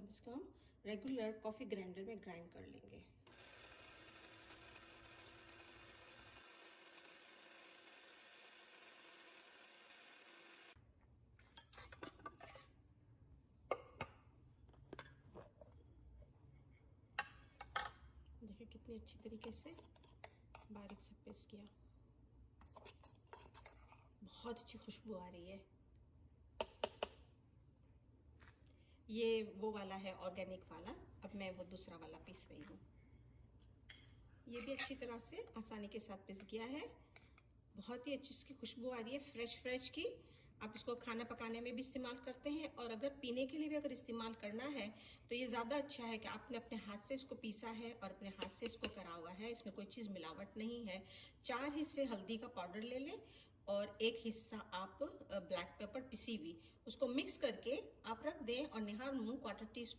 इसको हम regular coffee grinder में ग्राइंड कर लेंगे। देखिए कितनी अच्छी तरीके से बारीक से पीस किया, बहुत अच्छी खुशबू आ रही है। ये वो वाला है ऑर्गेनिक वाला, अब मैं वो दूसरा वाला पीस रही हूँ। ये भी अच्छी तरह से आसानी के साथ पिस गया है, बहुत ही अच्छी इसकी खुशबू आ रही है फ्रेश की। आप इसको खाना पकाने में भी इस्तेमाल करते हैं, और अगर पीने के लिए भी अगर इस्तेमाल करना है तो ये ज़्यादा अच्छा है कि आपने अपने हाथ से इसको पीसा है और अपने हाथ से इसको करा हुआ है, इसमें कोई चीज़ मिलावट नहीं है। 4 हिस्से हल्दी का पाउडर ले लें और 1 हिस्सा आप ब्लैक पेपर पिसी हुई, उसको मिक्स करके आप रख दें और निहार नून 1/4 टी